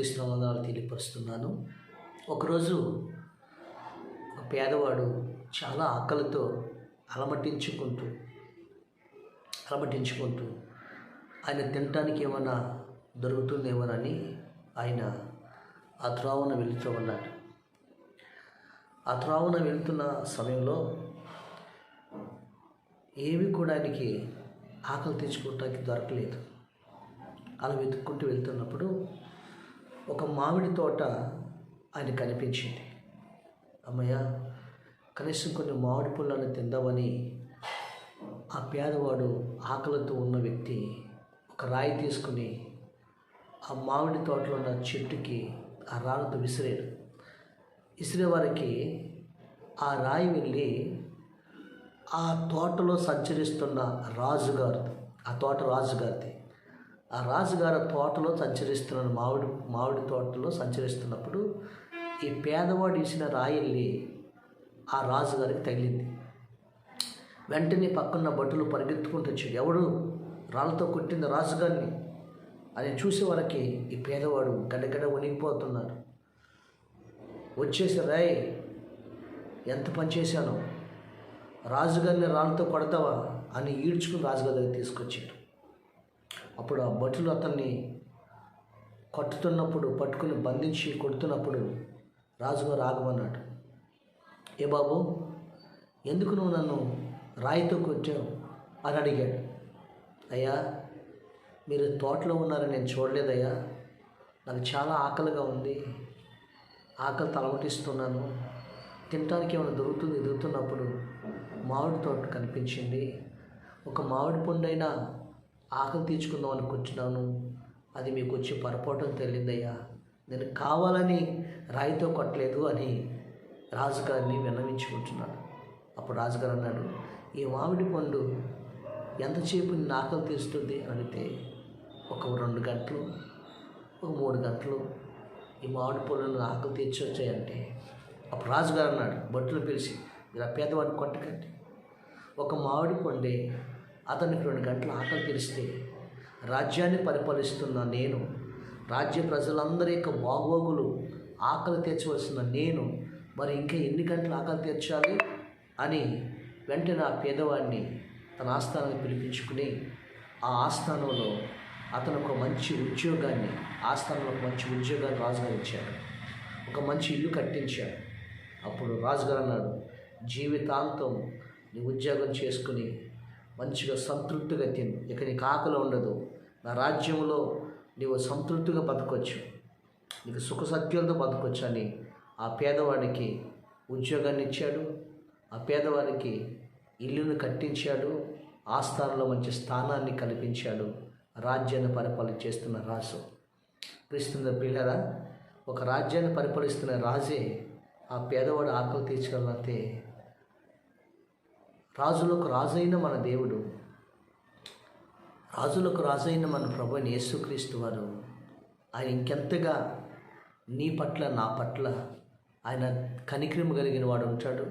యేసుక్రీస్తు వందనాలు తెలియపరుస్తున్నాను. ఒకరోజు ఒక పేదవాడు చాలా ఆకలితో అలమటించుకుంటూ ఆయన తినటానికి ఏమైనా దొరుకుతుందేమోనని ఆయన ఆ త్రోవన వెళుతూ ఉన్నాడు. ఆ త్రోవన వెళ్తున్న సమయంలో ఏమీ కూడా ఆయనకి ఆకలి తెచ్చుకోవటానికి దొరకలేదు. అలా వెతుక్కుంటూ వెళ్తున్నప్పుడు ఒక మామిడి తోట ఆయన కనిపించింది. అమ్మయ్య, కనీసం కొన్ని మామిడి పళ్ళను తిందామని ఆ పేదవాడు ఆకలితో ఉన్న వ్యక్తి ఒక రాయి తీసుకుని ఆ మామిడి తోటలో ఉన్న చెట్టుకి ఆ రాళ్ళతో విసిరాడు. విసిరే వారికి ఆ రాయి వెళ్ళి ఆ తోటలో సంచరిస్తున్న రాజుగారు, ఆ తోట రాజుగారిది. ఆ రాజుగారి తోటలో సంచరిస్తున్న మామిడి తోటలో సంచరిస్తున్నప్పుడు ఈ పేదవాడు ఇచ్చిన రాయి వెళ్ళి ఆ రాజుగారికి తగిలింది. వెంటనే పక్కన్న భటులు పరిగెత్తుకుంటూ వచ్చాడు. ఎవడు రాళ్ళతో కొట్టింది రాజుగారిని అని చూసే వరకు ఈ పేదవాడు గడగడ వణికిపోతున్నాడు. వచ్చేసి, రాయ్, ఎంత పని చేశానో, రాజుగారిని రాళ్ళతో కొడతావా అని ఈడ్చుకుని రాజుగారి దగ్గర తీసుకొచ్చాడు. అప్పుడు ఆ భటులు అతన్ని పట్టుకుని బంధించి కొడుతున్నప్పుడు రాజుగారు ఆగమన్నాడు. ఏ బాబు, ఎందుకు నువ్వు నన్ను రాయితో కొట్టావు అని అడిగాడు. అయ్యా, మీరు తోటలో ఉన్నారని నేను చూడలేదయ్యా, నాకు చాలా ఆకలిగా ఉంది, ఆకలి తలమటిస్తున్నాను, తినడానికి ఏమైనా ఎదుగుతున్నప్పుడు మామిడి తోట కనిపించింది, ఒక మామిడి పండైనా ఆకలి తీర్చుకుందాం అనుకుంటున్నాను, అది మీకు వచ్చి పొరపాటు తెలియదయ్యా, నేను కావాలని రాయితో కొట్టలేదు అని రాజుగారిని విన్నవించుకుంటున్నాడు. అప్పుడు రాజుగారు అన్నాడు, ఈ మామిడి పండు ఎంతసేపు నిన్ను ఆకలి తీరుస్తుంది అని అడిగితే, ఒక 2 గంటలు, ఒక 3 గంటలు ఈ మామిడి పళ్ళను ఆకలి తీర్చొచ్చాయంటే, అప్పుడు రాజుగారు అన్నాడు భటులు పిలిచి, ఇలా పేదవాడిని కొట్టకండి, ఒక మామిడి పండే అతనికి 2 గంటలు ఆకలి తీరిస్తే రాజ్యాన్ని పరిపాలిస్తున్న నేను, రాజ్య ప్రజలందరి యొక్క బాగోగులు ఆకలి తీర్చవలసిన నేను మరి ఇంకా ఎన్ని గంటలు ఆకలి తీర్చాలి అని వెంటనే ఆ పేదవాడిని తన ఆస్థానాన్ని పిలిపించుకుని ఆ ఆస్థానంలో అతను ఒక మంచి ఉద్యోగాన్ని రాజుగారు ఇచ్చాడు. ఒక మంచి ఇల్లు కట్టించాడు. అప్పుడు రాజుగారు అన్నాడు, జీవితాంతం నీ ఉద్యోగం చేసుకుని మంచిగా సంతృప్తిగా తిను, ఇక నీకు ఆకలి ఉండదు, నా రాజ్యంలో నీవు సంతృప్తిగా బతకొచ్చు, నీకు సుఖసత్యాలతో బతకొచ్చు అని ఆ పేదవాడికి ఉద్యోగాన్ని ఇచ్చాడు. ఆ పేదవాడికి ఇల్లును కట్టించాడు. ఆస్థానంలో మంచి స్థానాన్ని కల్పించాడు. రాజ్యాన్ని పరిపాలన చేస్తున్న రాజు. క్రీస్తున్న పిల్లరా, ఒక రాజ్యాన్ని పరిపాలిస్తున్న రాజే ఆ పేదవాడు ఆకలి తీర్చగలిగితే, రాజులకు రాజైన మన దేవుడు, రాజులకు రాజైన మన ప్రభు యేసుక్రీస్తు వారు ఆయన ఇంకెంతగా నీ పట్ల నా పట్ల ఆయన కనికరం కలిగిన వాడు ఉంటాడు,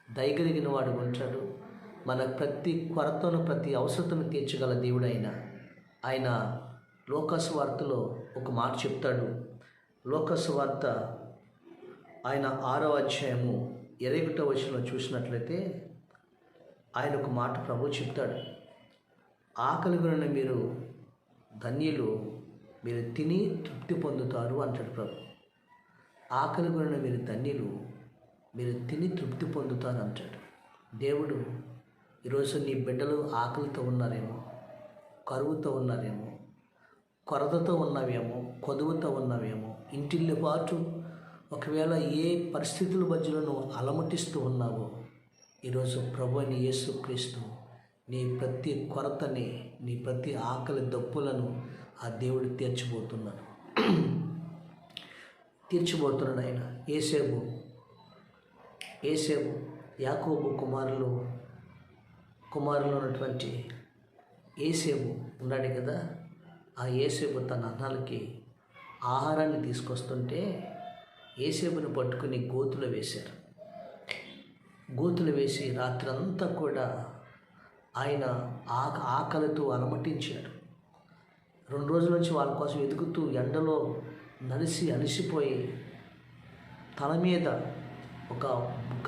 దయగలిగిన వాడు ఉంటాడు. మన ప్రతి కొరతను, ప్రతి అవసరతను తీర్చగల దేవుడు ఆయన లోకాసు వార్తలో ఒక మాట చెప్తాడు. లోకాసు వార్త ఆయన 6వ అధ్యాయము 21వ వచనంలో చూసినట్లయితే ఆయన ఒక మాట ప్రభు చెప్తాడు, ఆకలి కొనిన మీరు ధన్యులు, మీరు తిని తృప్తి పొందుతారు అంటాడు ప్రభు. ఆకలి కొనిన మీరు ధన్యులు, మీరు తిని తృప్తి పొందుతారు అంటాడు దేవుడు. ఈరోజు నీ బిడ్డలు ఆకలితో ఉన్నారేమో, కరువుతో ఉన్నారేమో, కొరతతో ఉన్నావేమో, కొదువుతో ఉన్నావేమో, ఇంటిల్లి పాటు ఒకవేళ ఏ పరిస్థితుల మధ్యలో నువ్వు అలమటిస్తూ ఉన్నావో, ఈరోజు ప్రభు అయిన యేసుక్రీస్తు నీ ప్రతి కొరతని, నీ ప్రతి ఆకలి దప్పులను ఆ దేవుడు తీర్చిపోతున్నాడు. ఆయన. ఏసేపు యాకోబు కుమారులు ఉన్నటువంటి ఏసేపు ఉన్నాడు కదా, ఆ ఏసేపు తన అన్నలకి ఆహారాన్ని తీసుకొస్తుంటే ఏసేపుని పట్టుకుని గోతులు వేశారు. గోతులు వేసి రాత్రంతా కూడా ఆయన ఆకలితో అలమటించాడు. 2 రోజుల నుంచి వాళ్ళ కోసం వెతుకుతూ ఎండలో అలసిపోయి తల మీద ఒక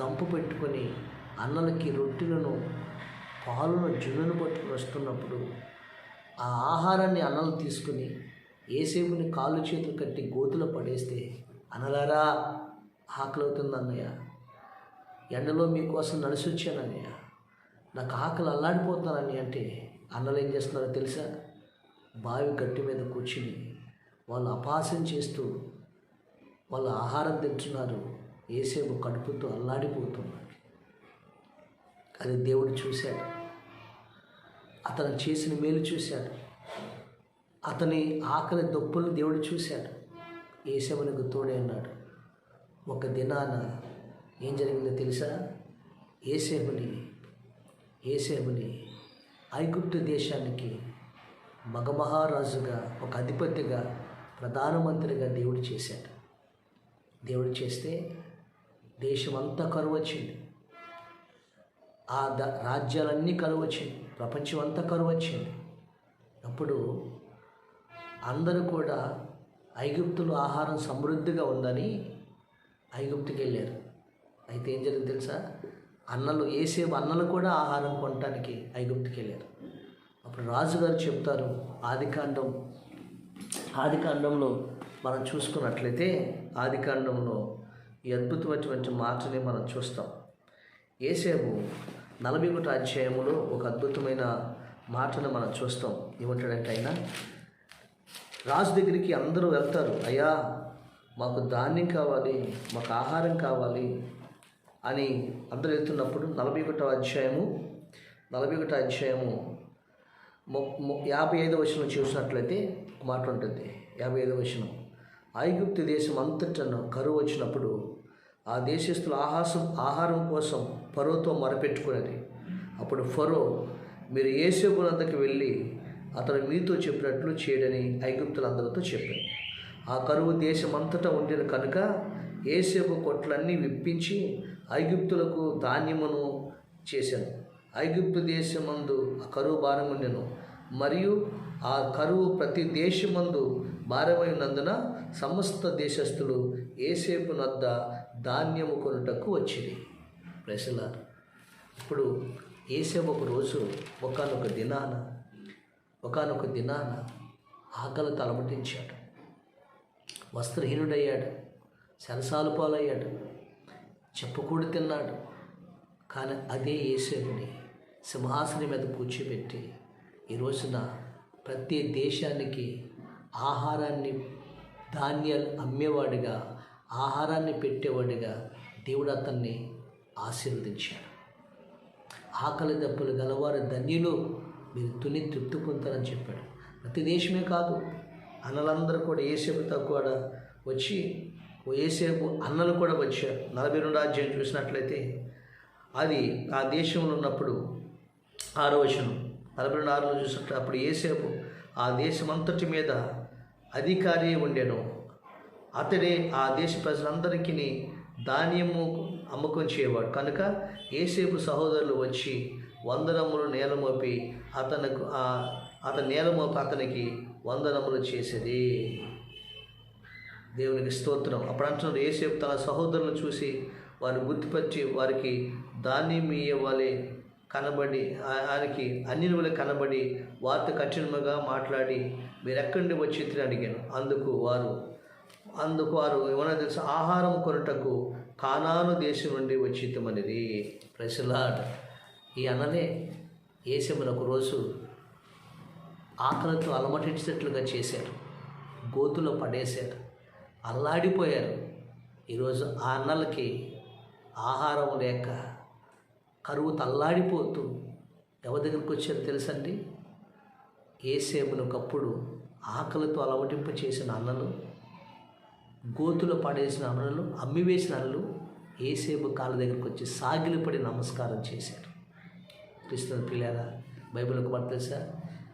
గంప పెట్టుకొని అన్నలకి రొట్టెలను పాలను జున్నును పట్టుకుని వస్తున్నప్పుడు ఆ ఆహారాన్ని అన్నలు తీసుకుని యేసేపుని కాళ్ళు చేతులు కట్టి గోతులో పడేస్తే, అన్నలారా ఆకలి అవుతుంది అన్నయ్య, ఎండలో మీకోసం నడిచి వచ్చాను అన్నయ్య, నాకు ఆకలి అల్లాడిపోతున్నానని అంటే అన్నలు ఏం చేస్తున్నారో తెలుసా? బావి గట్టి మీద కూర్చుని వాళ్ళు అపహాస్యం చేస్తూ వాళ్ళు ఆహారం తింటున్నారు. యేసేపు కడుపుతో అల్లాడిపోతున్నాడు. అది దేవుడు చూశాడు. అతను చేసిన మేలు చూశాడు. అతని ఆకలి దొప్పులు దేవుడు చూశాడు. యేసేపునకు తోడే అన్నాడు. ఒక దినాన ఏం జరిగిందో తెలుసా? యేసేపుని ఐగుప్తు దేశానికి మగమహారాజుగా, ఒక అధిపతిగా, ప్రధానమంత్రిగా దేవుడు చేశాడు. దేవుడు చేస్తే దేశమంతా కరువు వచ్చింది. ఆ రాజ్యాలన్నీ కరువు వచ్చింది. ప్రపంచం అంతా కరువు వచ్చింది. అప్పుడు అందరూ కూడా ఐగుప్తులో ఆహారం సమృద్ధిగా ఉందని ఐగుప్తుకి వెళ్ళారు. అయితే ఏం జరిగింది తెలుసా? యేసేపు అన్నలు కూడా ఆహారం కొనడానికి ఐగుప్తుకి వెళ్ళారు. అప్పుడు రాజుగారు చెప్తారు, ఆదికాండంలో మనం చూసుకున్నట్లయితే ఆదికాండంలో ఈ అద్భుతమైనటువంటి మాటని మనం చూస్తాం. యేసేపు 41వ అధ్యాయంలో ఒక అద్భుతమైన మాటను మనం చూస్తాం. ఏమంటాడంటే, ఆయన రాజు దగ్గరికి అందరూ వెళ్తారు, అయ్యా మాకు ధాన్యం కావాలి, మాకు ఆహారం కావాలి అని అందరూ వెళ్తున్నప్పుడు 41వ అధ్యాయము 55వ వచనం చూసినట్లయితే మాట ఉంటుంది. 55వ వచనం, ఐగుప్తు దేశం అంతటను కరువు వచ్చినప్పుడు ఆ దేశస్తుల ఆహారం కోసం ఫరోతో మొరపెట్టుకున్నది. అప్పుడు ఫరో, మీరు యేసేపునందుకు వెళ్ళి అతను మీతో చెప్పినట్లు చేయడని ఐగుప్తులందరితో చెప్పారు. ఆ కరువు దేశం అంతటా ఉండిన కనుక యేసేపు కొట్లన్నీ విప్పించి ఐగుప్తులకు ధాన్యమును చేశాను. ఐగుప్తు దేశమందు ఆ కరువు భారం ఉండెను, మరియు ఆ కరువు ప్రతి దేశమందు భారమై ఉన్నందున సమస్త దేశస్థులు యేసేపు వద్ద ధాన్యము కొనుటకు వచ్చింది. ప్రజలారా, ఇప్పుడు యేసేపు ఒక రోజు ఒకానొక దినాన ఆకలి తలమటించాడు, వస్త్రహీనుడయ్యాడు, సరసాలు పాలయ్యాడు, చెప్పుకూడి తిన్నాడు. కానీ అదే యేసేపుని సింహాసనం మీద కూర్చోబెట్టి ఈ రోజున ప్రతి దేశానికి ఆహారాన్ని, ధాన్యాలు అమ్మేవాడిగా, ఆహారాన్ని పెట్టేవాడిగా దేవుడు అతన్ని ఆశీర్వదించాడు. ఆకలి దప్పులు గలవారు ధన్యులు, మీరు తుని తృప్తి పొందుతారని చెప్పాడు. ప్రతి దేశమే కాదు, అన్నలందరూ కూడా యేసేపుతో కూడా వచ్చి, యేసేపు అన్నలు కూడా వచ్చారు. 42వ అధ్యాయం చూసినట్లయితే అది ఆ దేశంలో ఉన్నప్పుడు 6వ వచనం 42:6లో చూసినట్టు, అప్పుడు యేసేపు ఆ దేశమంతటి మీద అధికారి ఉండెను. అతడే ఆ దేశ ప్రజలందరికీ ధాన్యము అమ్మకం చేయవాడు. కనుక యేసేపు సహోదరులు వచ్చి వందనములు నేలమోపి అతనికి వందనములు చేసేది. దేవునికి స్తోత్రం. అప్పుడు అంటున్నాడు, యేసేపు తన సహోదరులను చూసి వారిని గుర్తుపట్టి వారికి ధాన్యం ఇయ్యవలే కనబడి, ఆయనకి అన్యుల వలె కనబడి వారితో కఠినంగా మాట్లాడి, మీరు ఎక్కడి నుండి వచ్చి అడిగాను. అందుకు వారు ఏమన్నా తెలుసు, ఆహారం కొనుటకు కానాను దేశం నుండి వచ్చితమనిది. ప్రైజ్. ఈ అన్ననే యేసేపును ఒకరోజు ఆకలితో అలమటించేటట్లుగా చేశారు, గోతులో పడేశారు, అల్లాడిపోయారు. ఈరోజు ఆ అన్నలకి ఆహారం లేక కరువు తల్లాడిపోతూ ఎవరి దగ్గరికి వచ్చారో తెలుసండి? యేసేపును ఒకప్పుడు ఆకలితో అలమటింప చేసిన అన్నలు, గోతులో పడేసిన అన్నలు, అమ్మివేసిన అన్నలు యేసేపు కాళ్ళ దగ్గరికి వచ్చి సాగిలిపడి నమస్కారం చేశారు. క్రీస్తు పిల్లారా, బైబిల్ ఒక మాట తెలుసా?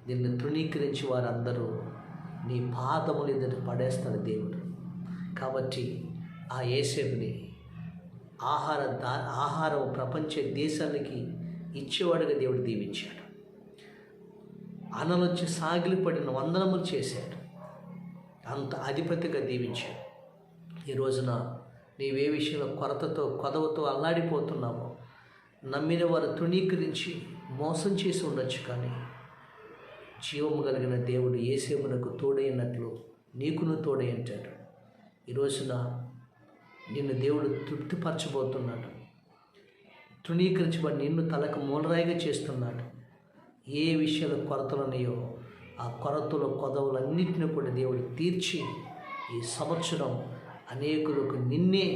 దీన్ని తృణీకరించి వారందరూ నీ పాదములు ఎదుట పడేస్తాడు దేవుడు. కాబట్టి ఆ యేసేపుని ఆహారం ప్రపంచ దేశాలకి ఇచ్చేవాడుగా దేవుడు దీవించాడు. అన్నలు వచ్చి సాగిలిపడిన వందనములు చేశాడు. అంత అధిపతిగా దీవించావు. ఈ రోజున నీవే విషయంలో కొదవతో అల్లాడిపోతున్నామో, నమ్మిన వారు తృణీకరించి మోసం చేసి ఉండొచ్చు, కానీ జీవము కలిగిన దేవుడు యేసేపునకు తోడైనట్లు నీకును తోడై అంటాడు. ఈ రోజున నిన్ను దేవుడు తృప్తిపరచబోతున్నాడు. తృణీకరించబడి నిన్ను తలకు మూలరాయిగా చేస్తున్నాడు. ఏ విషయాలు కొరతలున్నాయో ఆ కొదవులన్నింటినీ కూడా దేవుడు తీర్చి ఈ సంవత్సరం అనేకులకు నిన్నే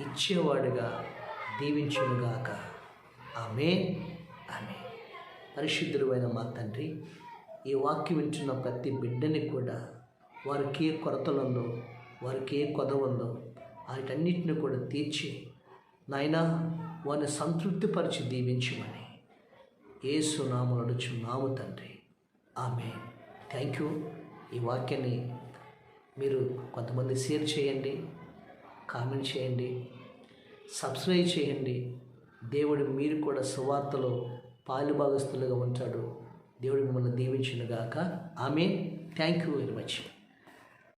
ఇచ్చేవాడుగా దీవించునుగాక. ఆమేన్. ఆమేన్. పరిశుద్ధుడైన మా తండ్రి, ఈ వాక్యం వింటున్న ప్రతి బిడ్డని కూడా వారికి ఏ కొరతలుందో, వారికి ఏ కొదవుందో వాటన్నిటిని కూడా తీర్చి నాయనా వారిని సంతృప్తిపరిచి దీవించమని యేసు నామములో అడుగుచున్నాము తండ్రి. ఆమేన్. Thank you. ఈ వాక్యాన్ని మీరు కొంతమంది షేర్ చేయండి, కామెంట్ చేయండి, సబ్స్క్రైబ్ చేయండి. దేవుడు మీరు కూడా సువార్తలో పాలుభాగస్తులుగా ఉంటాడు. దేవుడు మిమ్మల్ని దీవించునుగాక. ఆమేన్. Thank you very much.